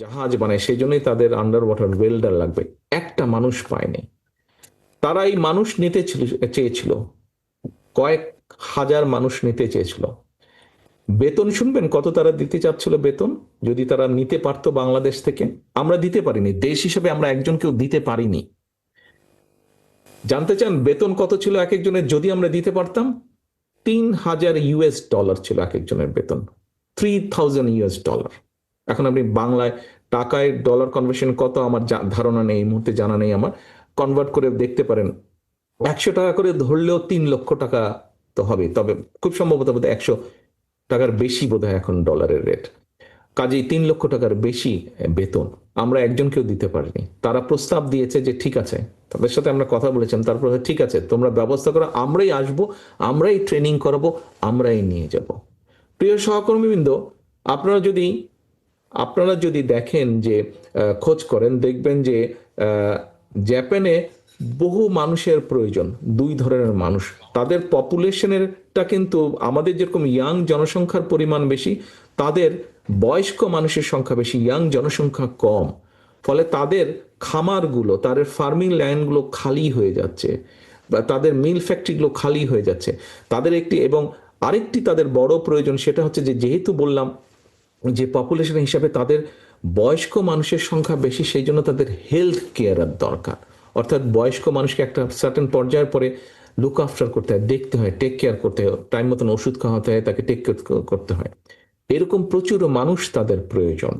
জাহাজ বানায়, সেই জন্যই তাদের আন্ডার ওয়াটার ওয়েল্ডার লাগবে। একটা মানুষ পায়নি। তারা এই মানুষ নিতে চেয়েছিল, কয়েক হাজার মানুষ নিতে চেয়েছিল। বেতন শুনবেন কত তারা দিতে চাচ্ছিল বেতন, যদি তারা নিতে পারতো বাংলাদেশ থেকে। আমরা দিতে পারিনি, দেশ হিসেবে আমরা একজনকেও দিতে পারিনি। জানতে চান বেতন কত ছিল এক একজনের? যদি আমরা দিতে পারতাম, $3,000 ছিল এক একজনের বেতন। $3,000। এখন আপনি বাংলায় টাকায় ডলার কনভার্সন কত আমার ধারণা নেই, এই মুহূর্তে জানা নেই আমার। কনভার্ট করে দেখতে পারেন। 100 টাকা করে ধরলেও 3 লক্ষ টাকা তো হবে, তবে খুব সম্ভবত বোধহয় 100 টাকার বেশি বোধহয় এখন ডলারের রেট। কাজেই 3 লক্ষ টাকার বেশি বেতন আমরা একজনকেও দিতে পারিনি। তারা প্রস্তাব দিয়েছে যে ঠিক আছে, তাদের সাথে আমরা কথা বলেছিলাম, তারপর ঠিক আছে তোমরা ব্যবস্থা করো, আমরাই আসবো, আমরাই ট্রেনিং করাবো, আমরাই নিয়ে যাব। প্রিয় সহকর্মীবৃন্দ, আপনারা যদি আপনারা যদি দেখেন যে খোঁজ করেন, দেখবেন যে জাপানে বহু মানুষের প্রয়োজন, দুই ধরনের মানুষ। তাদের পপুলেশনেরটা কিন্তু আমাদের যেরকম ইয়াং জনসংখ্যার পরিমাণ বেশি, তাদের বয়স্ক মানুষের সংখ্যা বেশি, ইয়াং জনসংখ্যা কম। ফলে তাদের খামারগুলো, তাদের ফার্মিং ল্যান্ডগুলো খালি হয়ে যাচ্ছে, বা তাদের মিল ফ্যাক্টরিগুলো খালি হয়ে যাচ্ছে। তাদের একটি এবং আরেকটি তাদের বড় প্রয়োজন, সেটা হচ্ছে যে যেহেতু বললাম যে পপুলেশন হিসাবে তাদের বয়স্ক মানুষের সংখ্যা বেশি, সেই জন্য তাদের হেলথ কেয়ারের দরকার। অর্থাৎ বয়স্ক মানুষকে একটা সার্টেন পর্যায়ের পরে লুক আফটার করতে হয়, দেখতে হয়, টেক কেয়ার করতে হয়, টাইম মতন ওষুধ খাওয়াতে হয়, তাকে টেক করতে হয়। এরকম প্রচুর মানুষ তাদের প্রয়োজন।